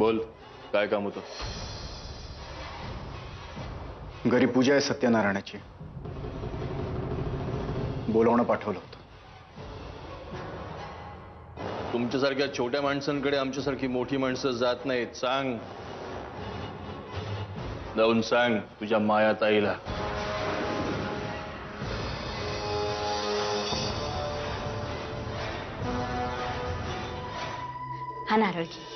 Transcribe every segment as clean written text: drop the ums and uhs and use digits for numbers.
बोल, काय काम होतं? घरी पूजा आहे सत्यनारायणाची, बोलवणं पाठवलं होतं. तुमच्यासारख्या छोट्या माणसांकडे आमच्यासारखी मोठी माणसं जात नाहीत. सांग, जाऊन सांग तुझ्या माया ताईला. हा नारळ घे.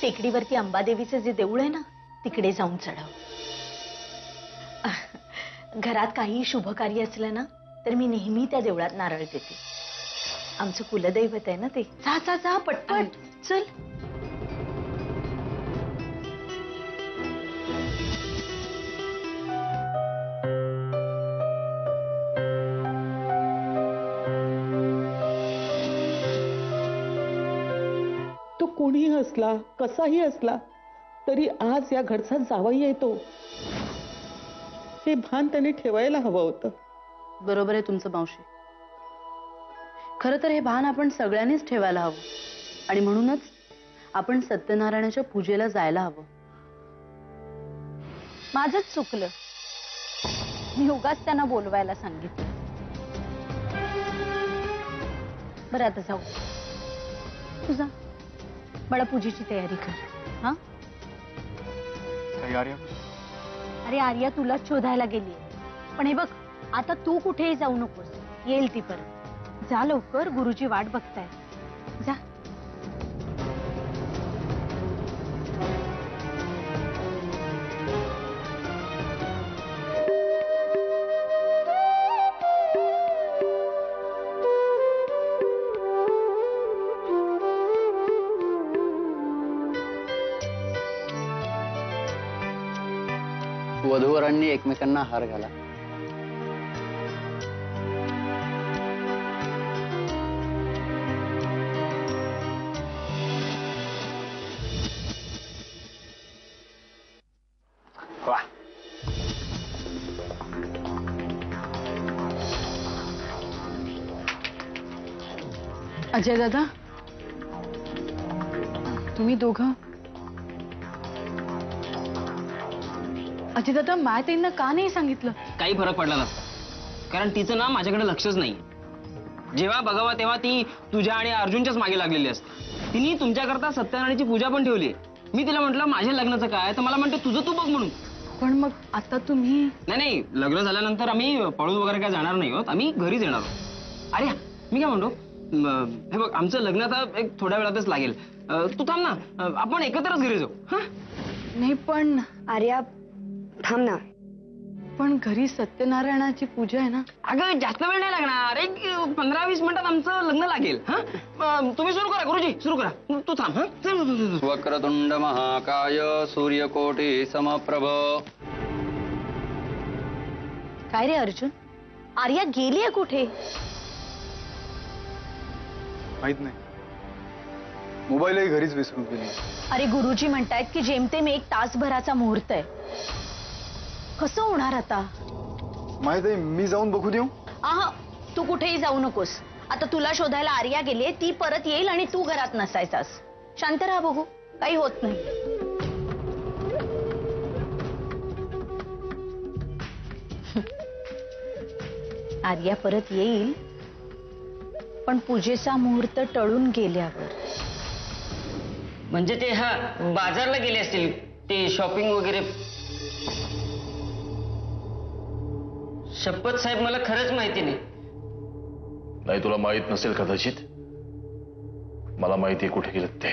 टेकडीवरती अंबादेवीचं जे देऊळ आहे ना, तिकडे जाऊन चढाव. घरात काही शुभ कार्य असलं ना, तर मी नेहमी त्या देवळात नारळ देते. आमचं कुलदैवत आहे ना ते. जा जा जा पटपट चल. तो कोणीही असला, कसाही असला, तरी आज या घरचा जावई येतो हे भान त्याने ठेवायला हवं होतं. बरोबर आहे तुमचं मावशी. खरं तर हे भान आपण सगळ्यांनीच ठेवायला हवं आणि म्हणूनच आपण सत्यनारायणाच्या पूजेला जायला हवं. माझंच चुकलं. मी उगाच त्यांना बोलवायला सांगितलं. बरं आता जाऊ. तुझा बडा पूजेची तयारी कर. हा तयारी? अरे आर्या तुलाच शोधायला गेली. पण हे बघ, आता तू कुठेही जाऊ नकोस. येईल ती परत. जा लवकर, गुरुजी वाट बघताय. जा. वधूवरांनी एकमेकांना हार घाला. वाह. अजय दादा, तुम्ही दोघं अजय दादा मायाताईंना का नाही सांगितलं? काही फरक पडला नसता, कारण तिचं ना माझ्याकडे लक्षच नाही. जेव्हा बघावा तेव्हा ती तुझ्या आणि अर्जुनच्याच मागे लागलेली असते. तिने तुमच्याकरता सत्यनारायणाची पूजा पण ठेवली. मी तिला म्हटलं माझ्या लग्नाचं काय, तर मला म्हणते तुझं तू बघ म्हणून. पण मग आता तुम्ही? नाही, लग्न झाल्यानंतर आम्ही पळून वगैरे काय जाणार नाही आहोत. आम्ही घरीच येणार आहोत. अरे मी काय म्हणतो, हे बघ, आमचं लग्न आता एक थोड्या वेळातच लागेल. तू थांब ना, आपण एकत्रच घरी जाऊ. हा नाही पण आर्या थांब ना. पण घरी सत्यनारायणाची पूजा आहे ना. अगं जास्त वेळ नाही लागणार, एक 15-20 मिनिटात आमचं लग्न लागेल. हा तुम्ही सुरू करा गुरुजी, सुरू करा. तू थांब. हा वक्रतुंड महाकाय सूर्यकोटी समप्रभ. काय रे अर्जुन, आर्या गेलीये कुठे? माहित नाही. मोबाईलही घरीच विसरून गेली. अरे गुरुजी म्हणतायत की जेमतेम 1 तासभराचा मुहूर्त आहे. कसं होणार आता? माहित आहे, मी जाऊन बघू देऊ? आहा, तू कुठेही जाऊ नकोस. आता तुला शोधायला आर्या गेलीये, ती परत येईल आणि तू घरात नसायचास. शांत राहा, बघू काही होत नाही. आर्या परत येईल, पण पूजेचा मुहूर्त टळून गेल्यावर. म्हणजे ते हा बाजारला गेले असतील, ते शॉपिंग वगैरे. शपथ साहेब, मला खरंच माहिती नाही. नाही, तुला माहित नसेल कदाचित. मला माहिती आहे कुठे गेलेत ते.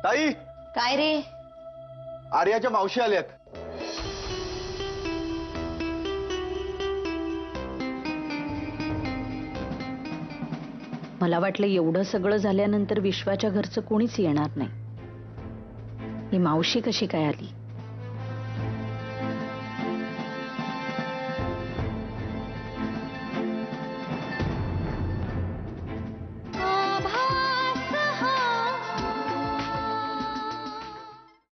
ताई, काय रे? आर्याच्या मावशी आल्यात. मला वाटलं एवढं सगळं झाल्यानंतर विश्वाच्या घरचं कोणीच येणार नाही. ही मावशी कशी काय आली?